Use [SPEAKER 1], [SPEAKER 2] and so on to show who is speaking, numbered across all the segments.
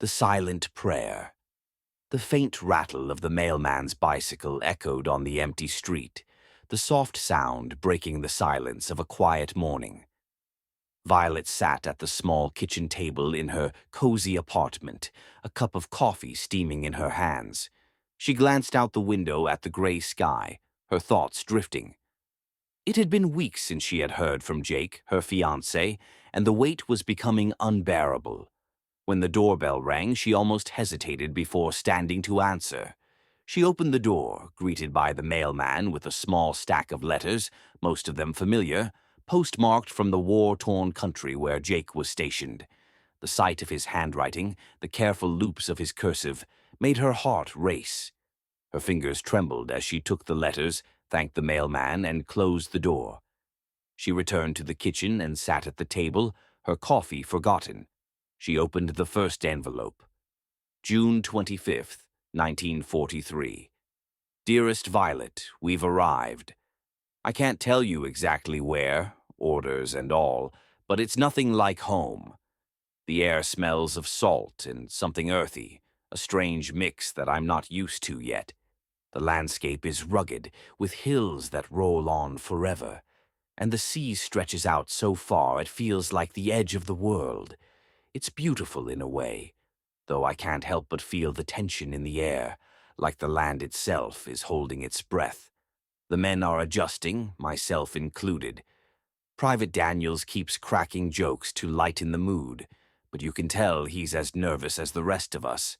[SPEAKER 1] The silent prayer. The faint rattle of the mailman's bicycle echoed on the empty street, the soft sound breaking the silence of a quiet morning. Violet sat at the small kitchen table in her cozy apartment, a cup of coffee steaming in her hands. She glanced out the window at the gray sky, her thoughts drifting. It had been weeks since she had heard from Jake, her fiancé, and the wait was becoming unbearable. When the doorbell rang, she almost hesitated before standing to answer. She opened the door, greeted by the mailman with a small stack of letters, most of them familiar, postmarked from the war-torn country where Jake was stationed. The sight of his handwriting, the careful loops of his cursive, made her heart race. Her fingers trembled as she took the letters, thanked the mailman, and closed the door. She returned to the kitchen and sat at the table, her coffee forgotten. She opened the first envelope. June 25th, 1943. Dearest Violet, we've arrived. I can't tell you exactly where, orders and all, but it's nothing like home. The air smells of salt and something earthy, a strange mix that I'm not used to yet. The landscape is rugged, with hills that roll on forever, and the sea stretches out so far it feels like the edge of the world. It's beautiful in a way, though I can't help but feel the tension in the air, like the land itself is holding its breath. The men are adjusting, myself included. Private Daniels keeps cracking jokes to lighten the mood, but you can tell he's as nervous as the rest of us.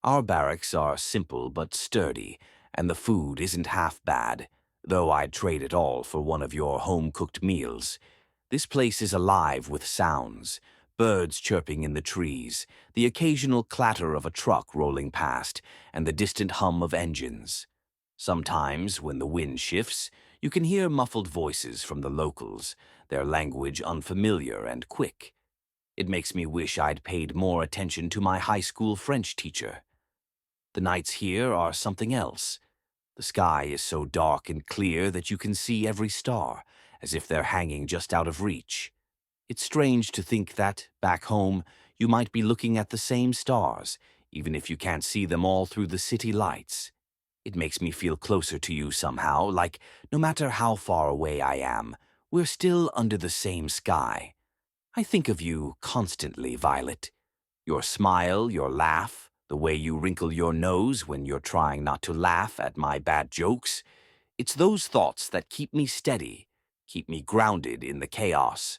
[SPEAKER 1] Our barracks are simple but sturdy, and the food isn't half bad, though I'd trade it all for one of your home-cooked meals. This place is alive with sounds. Birds chirping in the trees, the occasional clatter of a truck rolling past, and the distant hum of engines. Sometimes, when the wind shifts, you can hear muffled voices from the locals, their language unfamiliar and quick. It makes me wish I'd paid more attention to my high school French teacher. The nights here are something else. The sky is so dark and clear that you can see every star, as if they're hanging just out of reach. It's strange to think that, back home, you might be looking at the same stars, even if you can't see them all through the city lights. It makes me feel closer to you somehow, like no matter how far away I am, we're still under the same sky. I think of you constantly, Violet. Your smile, your laugh, the way you wrinkle your nose when you're trying not to laugh at my bad jokes. It's those thoughts that keep me steady, keep me grounded in the chaos.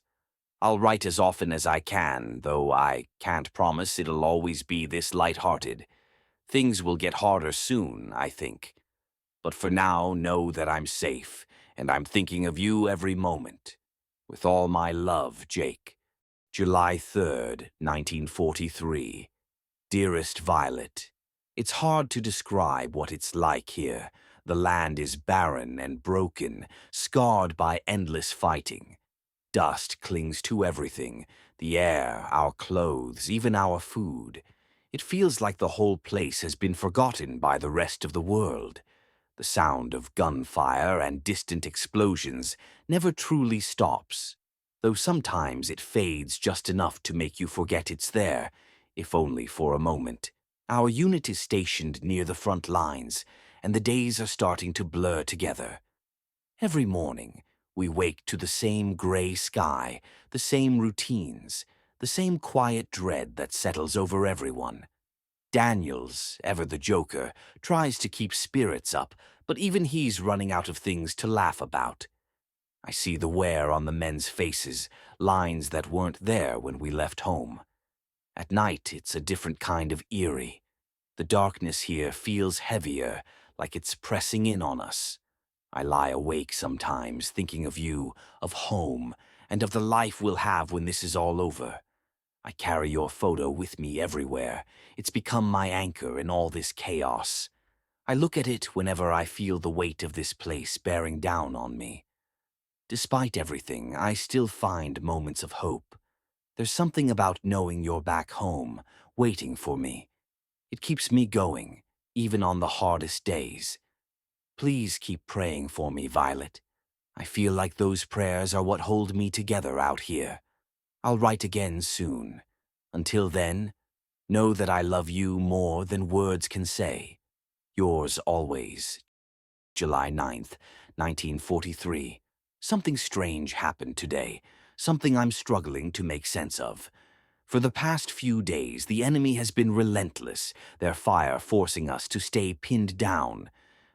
[SPEAKER 1] I'll write as often as I can, though I can't promise it'll always be this light-hearted. Things will get harder soon, I think. But for now, know that I'm safe, and I'm thinking of you every moment. With all my love, Jake. July 3rd, 1943. Dearest Violet, it's hard to describe what it's like here. The land is barren and broken, scarred by endless fighting. Dust clings to everything, the air, our clothes, even our food. It feels like the whole place has been forgotten by the rest of the world. The sound of gunfire and distant explosions never truly stops, though sometimes it fades just enough to make you forget it's there, if only for a moment. Our unit is stationed near the front lines, and the days are starting to blur together. Every morning, we wake to the same gray sky, the same routines, the same quiet dread that settles over everyone. Daniels, ever the joker, tries to keep spirits up, but even he's running out of things to laugh about. I see the wear on the men's faces, lines that weren't there when we left home. At night, it's a different kind of eerie. The darkness here feels heavier, like it's pressing in on us. I lie awake sometimes, thinking of you, of home, and of the life we'll have when this is all over. I carry your photo with me everywhere. It's become my anchor in all this chaos. I look at it whenever I feel the weight of this place bearing down on me. Despite everything, I still find moments of hope. There's something about knowing you're back home, waiting for me. It keeps me going, even on the hardest days. Please keep praying for me, Violet. I feel like those prayers are what hold me together out here. I'll write again soon. Until then, Know that I love you more than words can say. Yours always, July 9th, 1943. Something strange happened today, something I'm struggling to make sense of. For the past few days, the enemy has been relentless, their fire forcing us to stay pinned down.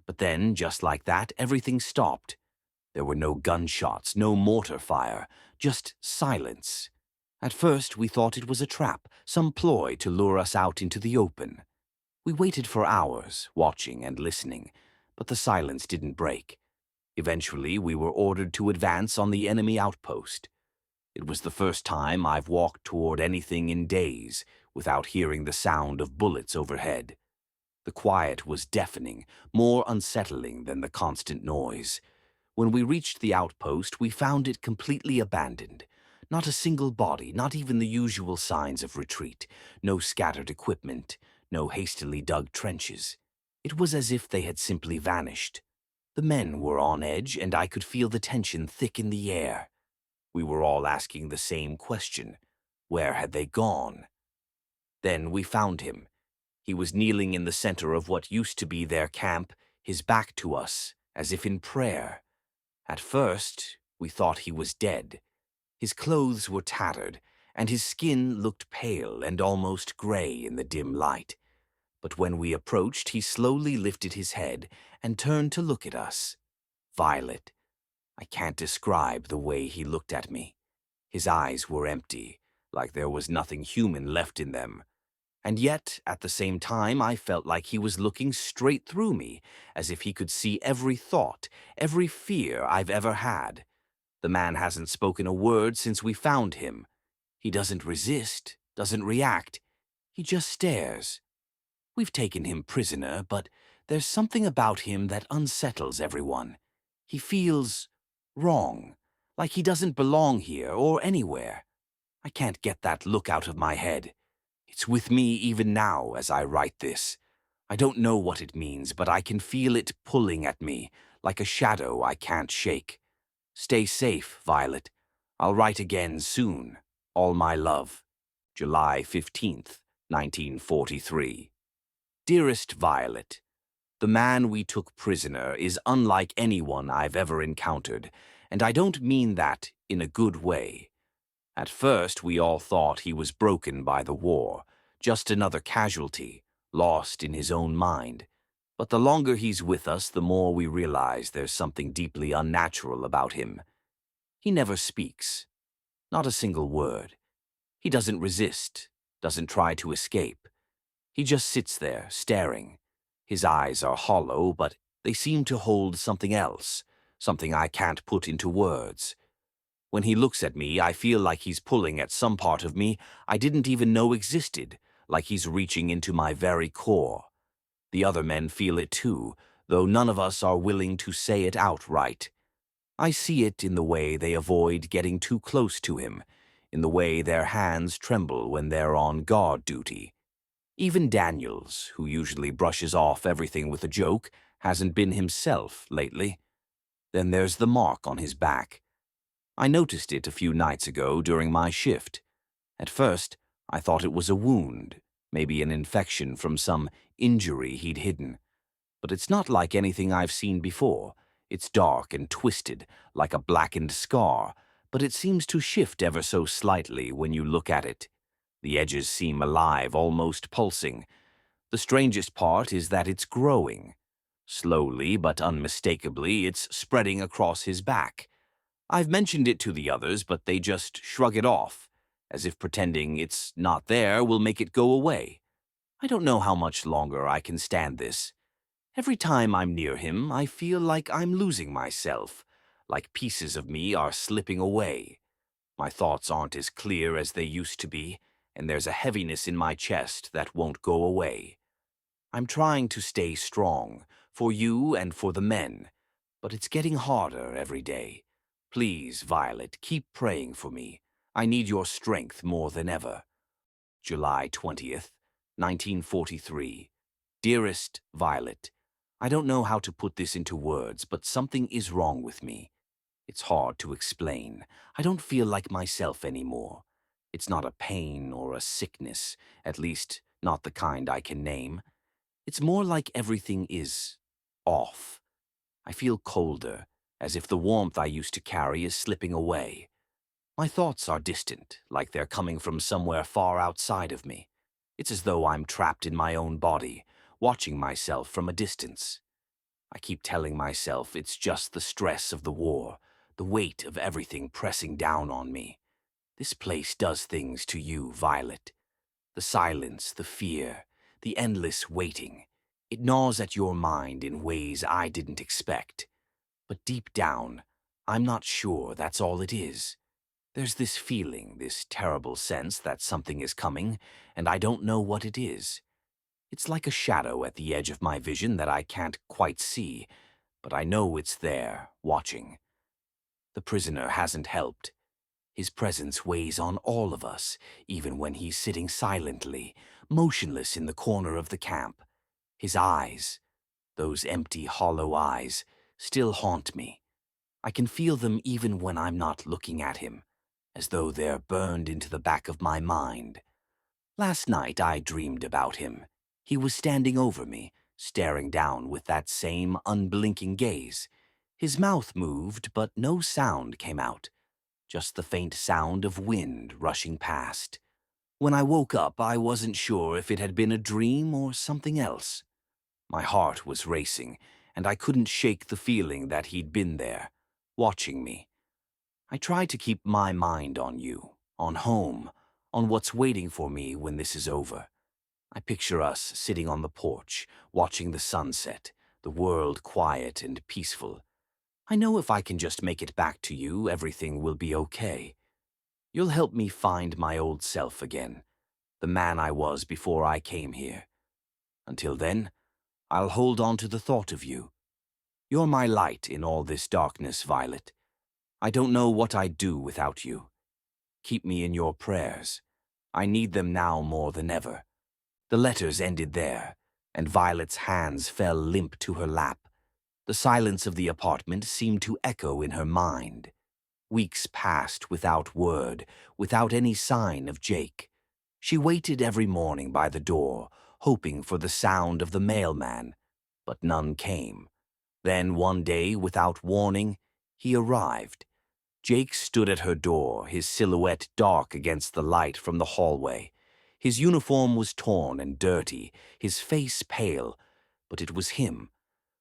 [SPEAKER 1] But then, just like that, everything stopped. There were no gunshots, no mortar fire, just silence. At first, we thought it was a trap, some ploy to lure us out into the open. We waited for hours, watching and listening, but the silence didn't break. Eventually, we were ordered to advance on the enemy outpost. It was the first time I've walked toward anything in days without hearing the sound of bullets overhead. The quiet was deafening, more unsettling than the constant noise. When we reached the outpost, we found it completely abandoned. Not a single body, not even the usual signs of retreat. No scattered equipment, no hastily dug trenches. It was as if they had simply vanished. The men were on edge, and I could feel the tension thick in the air. We were all asking the same question. Where had they gone? Then we found him. He was kneeling in the center of what used to be their camp, his back to us, as if in prayer. At first, we thought he was dead. His clothes were tattered, and his skin looked pale and almost gray in the dim light. But when we approached, he slowly lifted his head and turned to look at us. Violet. I can't describe the way he looked at me. His eyes were empty, like there was nothing human left in them. And yet, at the same time, I felt like he was looking straight through me, as if he could see every thought, every fear I've ever had. The man hasn't spoken a word since we found him. He doesn't resist, doesn't react. He just stares. We've taken him prisoner, but there's something about him that unsettles everyone. He feels wrong, like he doesn't belong here or anywhere. I can't get that look out of my head. It's with me even now as I write this. I don't know what it means, but I can feel it pulling at me, like a shadow I can't shake. Stay safe, Violet. I'll write again soon. All my love. July 15th, 1943. Dearest Violet, the man we took prisoner is unlike anyone I've ever encountered, and I don't mean that in a good way. At first, we all thought he was broken by the war, just another casualty, lost in his own mind. But the longer he's with us, the more we realize there's something deeply unnatural about him. He never speaks, not a single word. He doesn't resist, doesn't try to escape. He just sits there, staring. His eyes are hollow, but they seem to hold something else, something I can't put into words. When he looks at me, I feel like he's pulling at some part of me I didn't even know existed, like he's reaching into my very core. The other men feel it too, though none of us are willing to say it outright. I see it in the way they avoid getting too close to him, in the way their hands tremble when they're on guard duty. Even Daniels, who usually brushes off everything with a joke, hasn't been himself lately. Then there's the mark on his back. I noticed it a few nights ago during my shift. At first, I thought it was a wound, maybe an infection from some injury he'd hidden. But it's not like anything I've seen before. It's dark and twisted, like a blackened scar, but it seems to shift ever so slightly when you look at it. The edges seem alive, almost pulsing. The strangest part is that it's growing. Slowly but unmistakably, it's spreading across his back. I've mentioned it to the others, but they just shrug it off, as if pretending it's not there will make it go away. I don't know how much longer I can stand this. Every time I'm near him, I feel like I'm losing myself, like pieces of me are slipping away. My thoughts aren't as clear as they used to be, and there's a heaviness in my chest that won't go away. I'm trying to stay strong, for you and for the men, but it's getting harder every day. Please, Violet, keep praying for me. I need your strength more than ever. July 20th, 1943. Dearest Violet, I don't know how to put this into words, but something is wrong with me. It's hard to explain. I don't feel like myself anymore. It's not a pain or a sickness. At least, not the kind I can name. It's more like everything is off. I feel colder, as if the warmth I used to carry is slipping away. My thoughts are distant, like they're coming from somewhere far outside of me. It's as though I'm trapped in my own body, watching myself from a distance. I keep telling myself it's just the stress of the war, the weight of everything pressing down on me. This place does things to you, Violet. The silence, the fear, the endless waiting. It gnaws at your mind in ways I didn't expect. But deep down, I'm not sure that's all it is. There's this feeling, this terrible sense that something is coming, and I don't know what it is. It's like a shadow at the edge of my vision that I can't quite see, but I know it's there, watching. The prisoner hasn't helped. His presence weighs on all of us, even when he's sitting silently, motionless in the corner of the camp. His eyes, those empty, hollow eyes, still haunt me. I can feel them even when I'm not looking at him, as though they're burned into the back of my mind. Last night I dreamed about him. He was standing over me, staring down with that same unblinking gaze. His mouth moved, but no sound came out, just the faint sound of wind rushing past. When I woke up, I wasn't sure if it had been a dream or something else. My heart was racing, and I couldn't shake the feeling that he'd been there, watching me. I tried to keep my mind on you, on home, on what's waiting for me when this is over. I picture us sitting on the porch, watching the sunset, the world quiet and peaceful. I know if I can just make it back to you, everything will be okay. You'll help me find my old self again, the man I was before I came here. Until then, I'll hold on to the thought of you. You're my light in all this darkness, Violet. I don't know what I'd do without you. Keep me in your prayers. I need them now more than ever. The letters ended there, and Violet's hands fell limp to her lap. The silence of the apartment seemed to echo in her mind. Weeks passed without word, without any sign of Jake. She waited every morning by the door, hoping for the sound of the mailman, but none came. Then one day, without warning, he arrived. Jake stood at her door, his silhouette dark against the light from the hallway. His uniform was torn and dirty, his face pale, but it was him,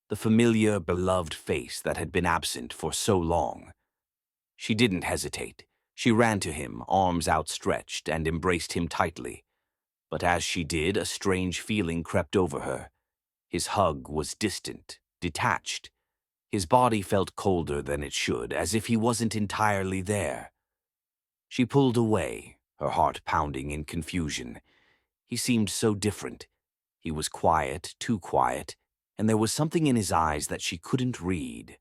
[SPEAKER 1] the familiar, beloved face that had been absent for so long. She didn't hesitate. She ran to him, arms outstretched, and embraced him tightly. But as she did, a strange feeling crept over her. His hug was distant, detached. His body felt colder than it should, as if he wasn't entirely there. She pulled away, her heart pounding in confusion. He seemed so different. He was quiet, too quiet, and there was something in his eyes that she couldn't read.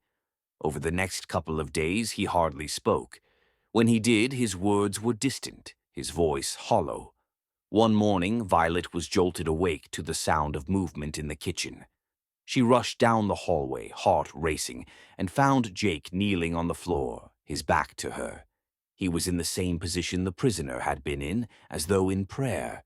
[SPEAKER 1] Over the next couple of days, he hardly spoke. When he did, his words were distant, his voice hollow. One morning, Violet was jolted awake to the sound of movement in the kitchen. She rushed down the hallway, heart racing, and found Jake kneeling on the floor, his back to her. He was in the same position the prisoner had been in, as though in prayer.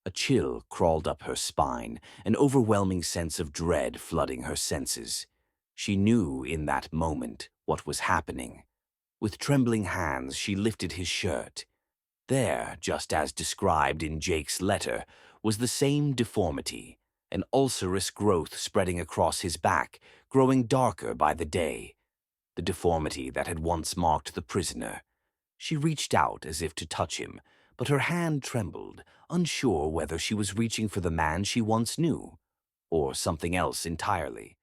[SPEAKER 1] A chill crawled up her spine, an overwhelming sense of dread flooding her senses. She knew in that moment what was happening. With trembling hands, she lifted his shirt. There, just as described in Jake's letter, was the same deformity, an ulcerous growth spreading across his back, growing darker by the day. The deformity that had once marked the prisoner. She reached out as if to touch him, but her hand trembled, unsure whether she was reaching for the man she once knew, or something else entirely.